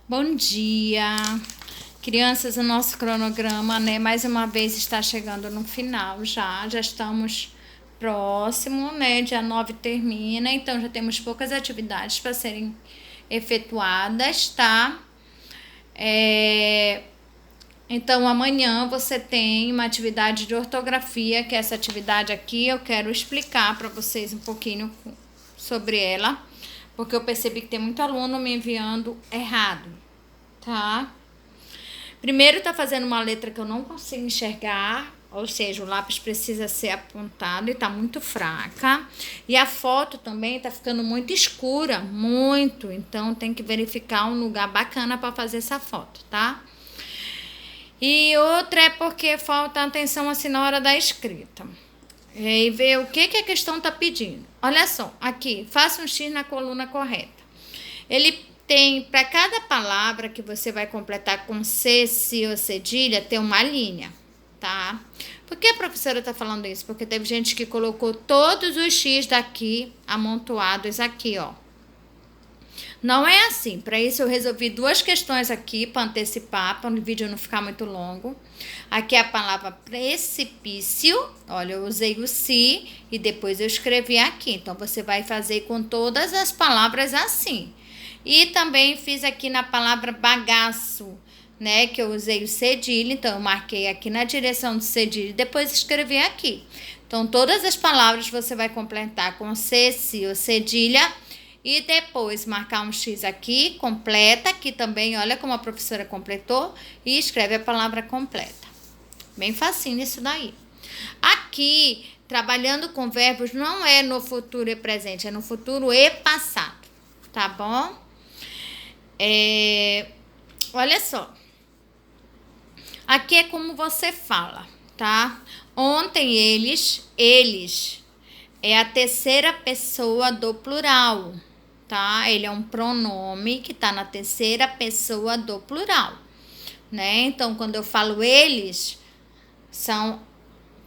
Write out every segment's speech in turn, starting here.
Bom dia, crianças. O nosso cronograma, né, mais uma vez está chegando no final já estamos próximo, né, dia 9 termina, então já temos poucas atividades para serem efetuadas, tá? Então amanhã você tem uma atividade de ortografia, que essa atividade aqui eu quero explicar para vocês um pouquinho sobre ela, porque eu percebi que tem muito aluno me enviando errado, tá? Primeiro tá fazendo uma letra que eu não consigo enxergar, ou seja, o lápis precisa ser apontado e tá muito fraca. E a foto também tá ficando muito escura, muito. Então tem que verificar um lugar bacana para fazer essa foto, tá? E outra é porque falta atenção assim na hora da escrita. E ver o que a questão tá pedindo. Olha só, aqui, faça um X na coluna correta. Ele tem, para cada palavra que você vai completar com C, si ou cedilha, tem uma linha, tá? Por que a professora está falando isso? Porque teve gente que colocou todos os X daqui amontoados aqui, ó. Não é assim. Para isso eu resolvi duas questões aqui para antecipar, para o vídeo não ficar muito longo. Aqui é a palavra precipício. Olha, eu usei o si e depois eu escrevi aqui. Então você vai fazer com todas as palavras assim. E também fiz aqui na palavra bagaço, né? Que eu usei o cedilha, então eu marquei aqui na direção do cedilha e depois escrevi aqui. Então todas as palavras você vai completar com C, si ou cedilha e depois marcar um X aqui, completa, aqui também, olha como a professora completou e escreve a palavra completa. Bem facinho isso daí. Aqui, trabalhando com verbos, não é no futuro e presente, é no futuro e passado, tá bom? Olha só. Aqui é como você fala, tá? Ontem eles é a terceira pessoa do plural, tá? Ele é um pronome que tá na terceira pessoa do plural, né? Então, quando eu falo eles, são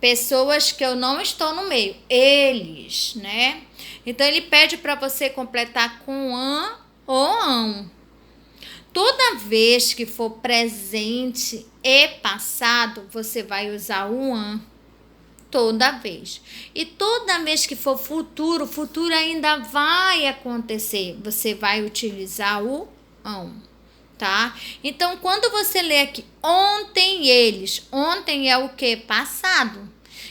pessoas que eu não estou no meio, eles, né? Então, ele pede para você completar com an ou ão. Toda vez que for presente e passado, você vai usar o an. Toda vez. E toda vez que for futuro, futuro ainda vai acontecer. Você vai utilizar o ão, tá? Então, quando você lê aqui, ontem eles. Ontem é o que? Passado.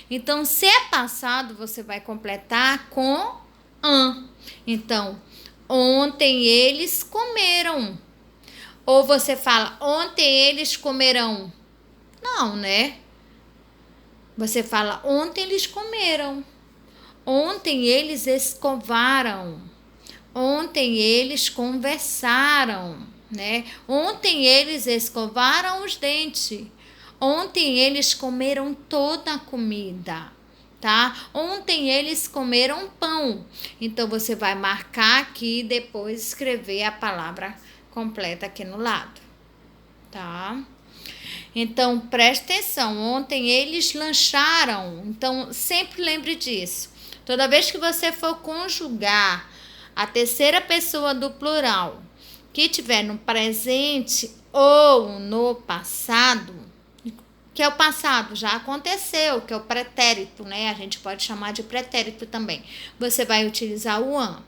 Então, se é passado, você vai completar com an. Então, ontem eles comeram. Ou você fala, ontem eles comerão. Não, né? Você fala, ontem eles comeram. Ontem eles escovaram. Ontem eles conversaram, né? Ontem eles escovaram os dentes. Ontem eles comeram toda a comida, tá? Ontem eles comeram pão. Então, você vai marcar aqui e depois escrever a palavra completa aqui no lado, tá? Então, preste atenção. Ontem eles lancharam. Então, sempre lembre disso. Toda vez que você for conjugar a terceira pessoa do plural que tiver no presente ou no passado, que é o passado, já aconteceu, que é o pretérito, né? A gente pode chamar de pretérito também. Você vai utilizar o an.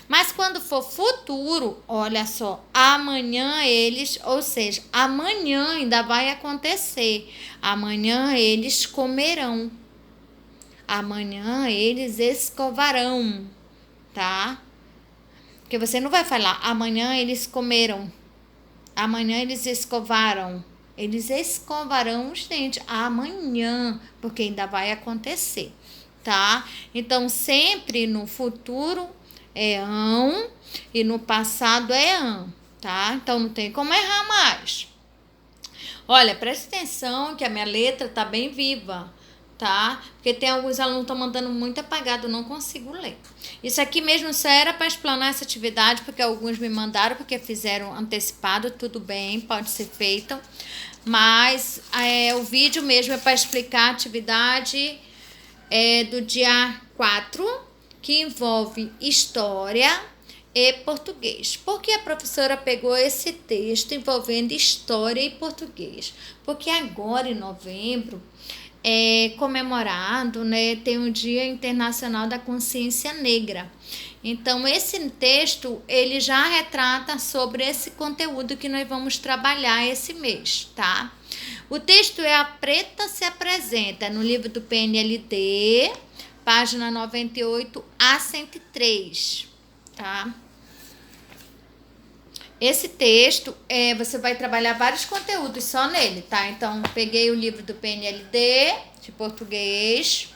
Mas quando for futuro, olha só, amanhã eles, ou seja, amanhã ainda vai acontecer. Amanhã eles comerão. Amanhã eles escovarão, tá? Porque você não vai falar amanhã eles comeram. Amanhã eles escovaram. Eles escovarão os dentes amanhã, porque ainda vai acontecer, tá? Então, sempre no futuro é ão e no passado é an, tá? Então, não tem como errar mais. Olha, presta atenção que a minha letra tá bem viva, tá? Porque tem alguns alunos que estão mandando muito apagado, não consigo ler. Isso aqui mesmo só era para explanar essa atividade, porque alguns me mandaram, porque fizeram antecipado, tudo bem, pode ser feito. Mas o vídeo mesmo é para explicar a atividade do dia 4, que envolve história e português. Por que a professora pegou esse texto envolvendo história e português? Porque agora, em novembro, é comemorado, né, tem o Dia Internacional da Consciência Negra. Então, esse texto, ele já retrata sobre esse conteúdo que nós vamos trabalhar esse mês, tá? O texto é A Preta se Apresenta, no livro do PNLD, página 98 a 103, tá? Esse texto, você vai trabalhar vários conteúdos só nele, tá? Então, peguei o livro do PNLD, de português,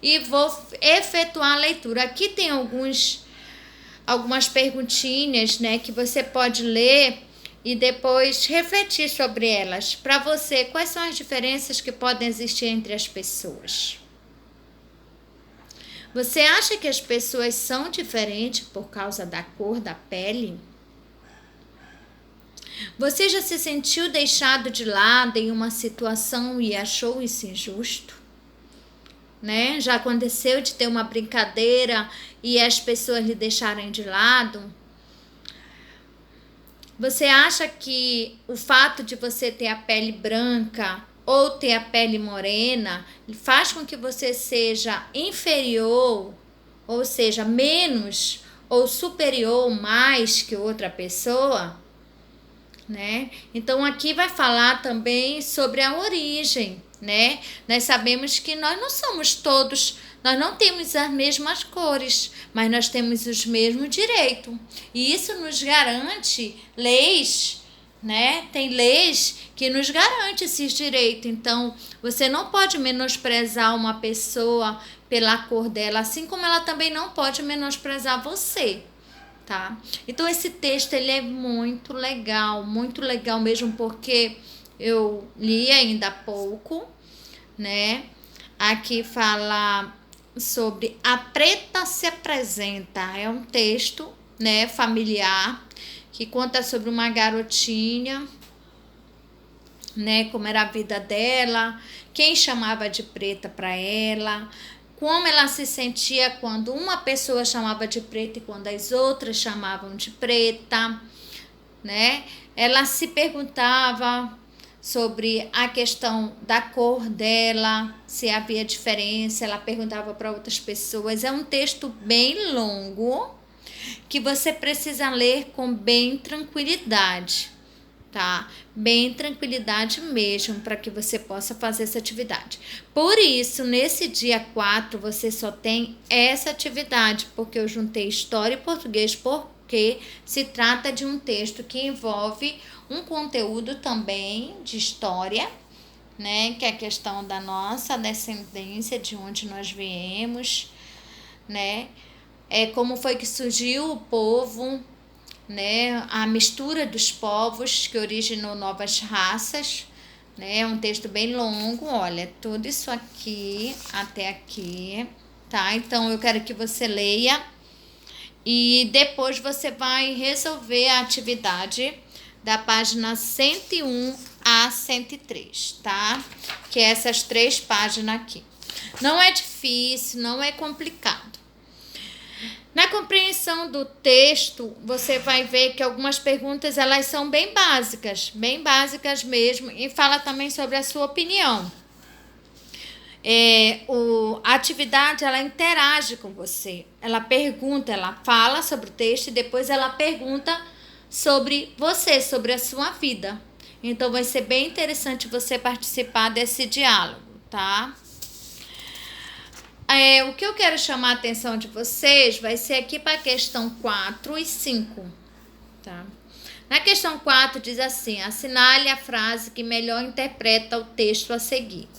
e vou efetuar a leitura. Aqui tem algumas perguntinhas, né, que você pode ler e depois refletir sobre elas. Para você, quais são as diferenças que podem existir entre as pessoas? Você acha que as pessoas são diferentes por causa da cor da pele? Você já se sentiu deixado de lado em uma situação e achou isso injusto? Né? Já aconteceu de ter uma brincadeira e as pessoas lhe deixarem de lado? Você acha que o fato de você ter a pele branca ou ter a pele morena faz com que você seja inferior, ou seja, menos ou superior mais que outra pessoa? Né? Então, aqui vai falar também sobre a origem, né? Nós sabemos que nós não somos todos, nós não temos as mesmas cores, mas nós temos os mesmos direitos. E isso nos garante leis, né? Tem leis que nos garantem esses direitos. Então, você não pode menosprezar uma pessoa pela cor dela, assim como ela também não pode menosprezar você. Tá? Então, esse texto ele é muito legal mesmo, porque eu li ainda há pouco, né? Aqui fala sobre A Preta se Apresenta. É um texto, né, familiar, que conta sobre uma garotinha, né, como era a vida dela, quem chamava de preta para ela, como ela se sentia quando uma pessoa chamava de preta e quando as outras chamavam de preta, né? Ela se perguntava sobre a questão da cor dela, se havia diferença, ela perguntava para outras pessoas. É um texto bem longo que você precisa ler com bem tranquilidade, tá? Bem tranquilidade mesmo, para que você possa fazer essa atividade. Por isso, nesse dia 4, você só tem essa atividade, porque eu juntei história e português, porque se trata de um texto que envolve um conteúdo também de história, né? Que é a questão da nossa descendência, de onde nós viemos, né? Como foi que surgiu o povo, né, a mistura dos povos que originou novas raças, né? É um texto bem longo, olha, tudo isso aqui até aqui, tá? Então, eu quero que você leia e depois você vai resolver a atividade da página 101 a 103, tá? Que é essas 3 páginas aqui. Não é difícil, não é complicado. Na compreensão do texto, você vai ver que algumas perguntas elas são bem básicas mesmo, e fala também sobre a sua opinião. A atividade ela interage com você, ela pergunta, ela fala sobre o texto e depois ela pergunta sobre você, sobre a sua vida. Então vai ser bem interessante você participar desse diálogo, tá? O que eu quero chamar a atenção de vocês vai ser aqui para a questão 4 e 5, tá? Na questão 4 diz assim: assinale a frase que melhor interpreta o texto a seguir.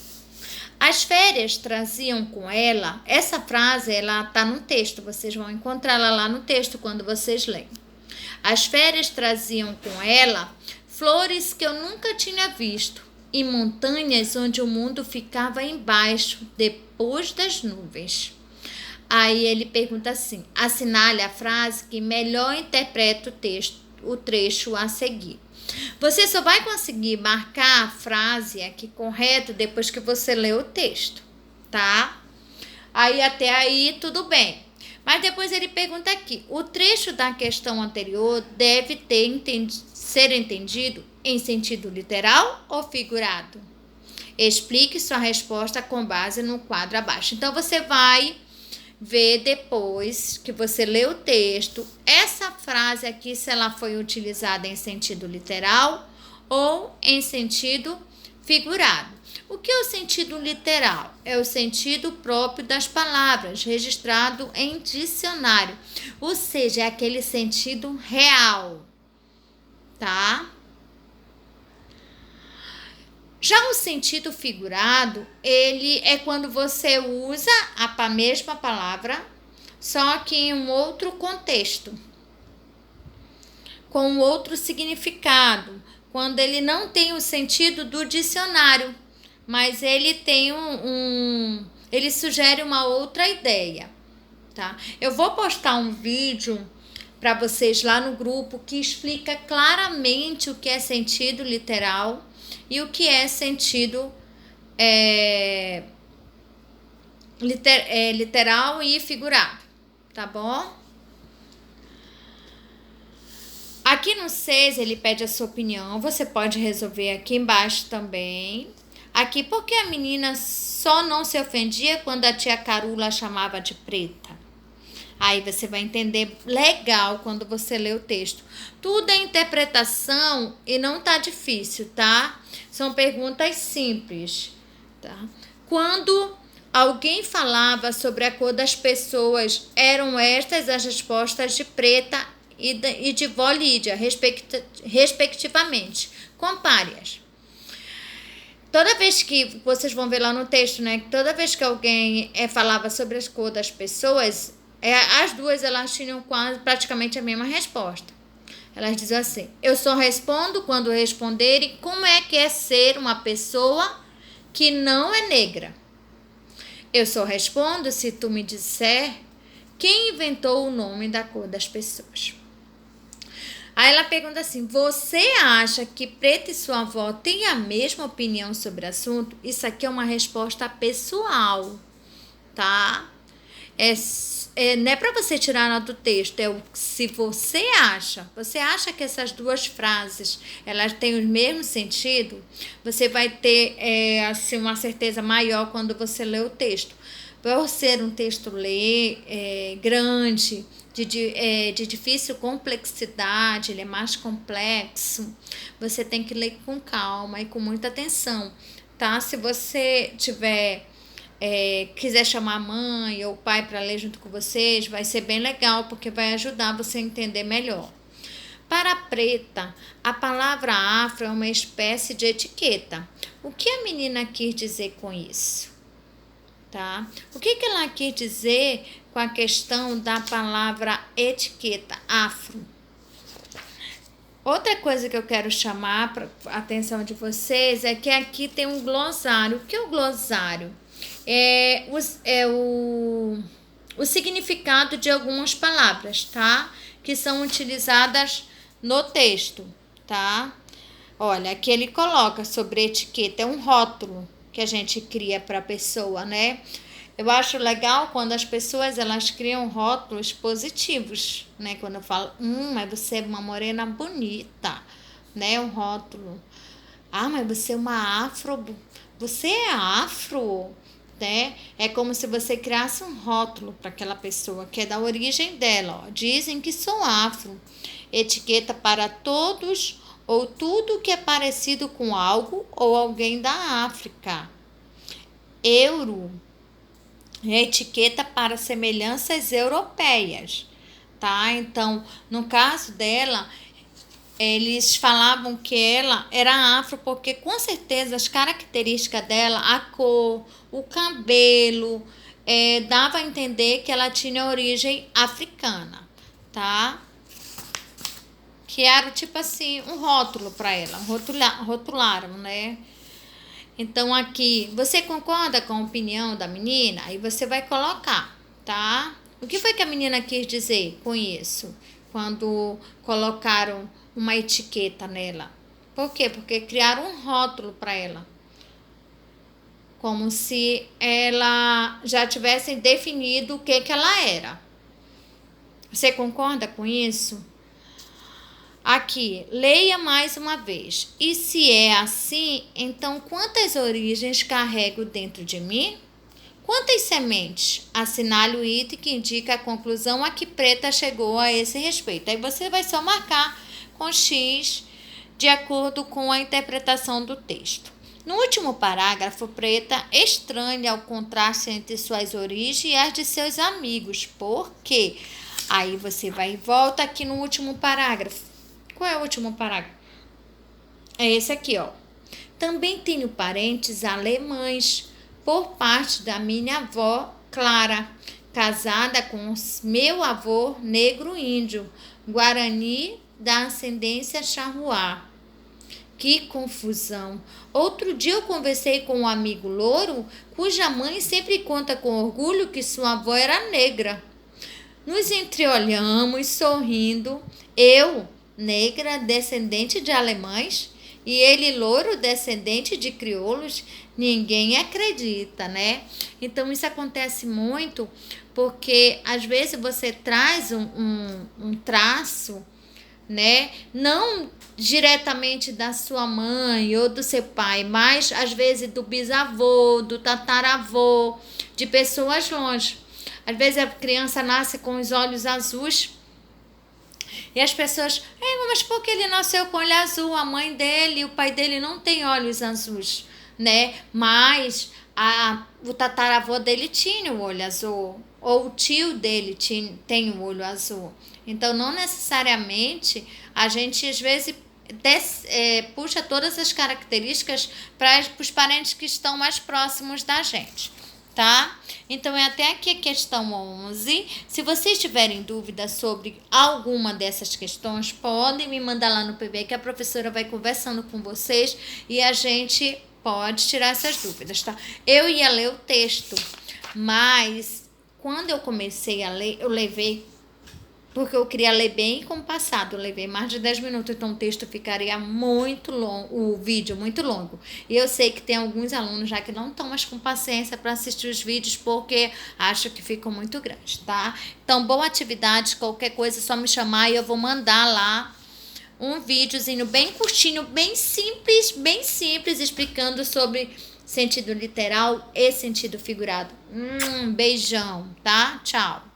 As férias traziam com ela, essa frase ela está no texto, vocês vão encontrá-la lá no texto quando vocês leem. As férias traziam com ela flores que eu nunca tinha visto e montanhas onde o mundo ficava embaixo, depois das nuvens. Aí ele pergunta assim: assinale a frase que melhor interpreta o trecho a seguir. Você só vai conseguir marcar a frase aqui correta depois que você lê o texto, tá? Aí até aí tudo bem. Mas depois ele pergunta aqui: o trecho da questão anterior deve ser entendido em sentido literal ou figurado? Explique sua resposta com base no quadro abaixo. Então, você vai ver depois que você lê o texto, essa frase aqui, se ela foi utilizada em sentido literal ou em sentido figurado. O que é o sentido literal? É o sentido próprio das palavras, registrado em dicionário. Ou seja, é aquele sentido real, tá? Já o sentido figurado, ele é quando você usa a mesma palavra, só que em um outro contexto, com outro significado, quando ele não tem o sentido do dicionário, mas ele tem ele sugere uma outra ideia, tá? Eu vou postar um vídeo para vocês lá no grupo que explica claramente o que é sentido literal e o que é sentido literal e figurado, tá bom? Aqui no 6 ele pede a sua opinião, você pode resolver aqui embaixo também. Aqui, por que a menina só não se ofendia quando a tia Carula a chamava de preta? Aí você vai entender legal quando você lê o texto. Tudo é interpretação e não tá difícil, tá? São perguntas simples, tá? Quando alguém falava sobre a cor das pessoas, eram estas as respostas de preta e de vó Lídia, respectivamente. Compare-as. Toda vez que, vocês vão ver lá no texto, né? Toda vez que alguém falava sobre as cores das pessoas, as duas elas tinham praticamente a mesma resposta. Elas diziam assim: eu só respondo quando responderem como é que é ser uma pessoa que não é negra. Eu só respondo se tu me disser quem inventou o nome da cor das pessoas. Aí ela pergunta assim: você acha que Preta e sua avó têm a mesma opinião sobre o assunto? Isso aqui é uma resposta pessoal, tá? Não é para você tirar nota do texto, é o se você acha que essas duas frases elas têm o mesmo sentido, você vai ter assim, uma certeza maior quando você lê o texto. Por ser um texto grande, de difícil complexidade, ele é mais complexo, você tem que ler com calma e com muita atenção, tá? Se você quiser chamar a mãe ou o pai para ler junto com vocês, vai ser bem legal, porque vai ajudar você a entender melhor. Para a Preta, a palavra afro é uma espécie de etiqueta. O que a menina quis dizer com isso? Tá? O que ela quis dizer com a questão da palavra etiqueta, afro? Outra coisa que eu quero chamar a atenção de vocês é que aqui tem um glossário. O que é o glossário? É o significado de algumas palavras, tá? Que são utilizadas no texto, tá? Olha, aqui ele coloca sobre etiqueta, é um rótulo que a gente cria para a pessoa, né? Eu acho legal quando as pessoas elas criam rótulos positivos, né? Quando eu falo, mas você é uma morena bonita, né? Um rótulo. Ah, mas você é uma afro, você é afro, né? É como se você criasse um rótulo para aquela pessoa, que é da origem dela, ó. Dizem que sou afro. Etiqueta para todos ou tudo que é parecido com algo ou alguém da África. Euro, etiqueta para semelhanças europeias, tá? Então, no caso dela, eles falavam que ela era afro porque com certeza as características dela, a cor, o cabelo, dava a entender que ela tinha origem africana, tá? Que era tipo assim, um rótulo para ela, rotularam, né? Então aqui, você concorda com a opinião da menina? Aí você vai colocar, tá? O que foi que a menina quis dizer com isso? Quando colocaram uma etiqueta nela. Por quê? Porque criaram um rótulo para ela. Como se ela já tivesse definido o que ela era, Você concorda com isso? Aqui, leia mais uma vez. E se é assim, então quantas origens carrego dentro de mim? Quantas sementes? Assinale o item que indica a conclusão a que Preta chegou a esse respeito. Aí você vai só marcar com X de acordo com a interpretação do texto. No último parágrafo, Preta estranha o contraste entre suas origens e as de seus amigos. Por quê? Aí você vai e volta aqui no último parágrafo. Qual é o último parágrafo? É esse aqui, ó. Também tenho parentes alemães por parte da minha avó Clara, casada com meu avô negro índio, Guarani da ascendência charruá. Que confusão! Outro dia eu conversei com um amigo louro, cuja mãe sempre conta com orgulho que sua avó era negra. Nos entreolhamos, sorrindo, eu, negra, descendente de alemães, e ele, louro, descendente de crioulos. Ninguém acredita, né? Então, isso acontece muito porque, às vezes, você traz um traço, né? Não diretamente da sua mãe ou do seu pai, mas, às vezes, do bisavô, do tataravô, de pessoas longe. Às vezes, a criança nasce com os olhos azuis, e as pessoas, mas por que ele nasceu com olho azul? A mãe dele e o pai dele não tem olhos azuis, né? Mas o tataravô dele tinha o olho azul, ou o tio dele tem o olho azul. Então, não necessariamente a gente, às vezes, puxa todas as características para os parentes que estão mais próximos da gente. Tá? Então, é até aqui a questão 11. Se vocês tiverem dúvida sobre alguma dessas questões, podem me mandar lá no PB, que a professora vai conversando com vocês e a gente pode tirar essas dúvidas, tá? Eu ia ler o texto, mas quando eu comecei a ler, eu levei, porque eu queria ler bem compassado, eu levei mais de 10 minutos, então o texto ficaria muito longo, o vídeo muito longo. E eu sei que tem alguns alunos já que não estão mais com paciência para assistir os vídeos, porque acham que ficam muito grandes, tá? Então, boa atividade, qualquer coisa é só me chamar e eu vou mandar lá um videozinho bem curtinho, bem simples, explicando sobre sentido literal e sentido figurado. Beijão, tá? Tchau.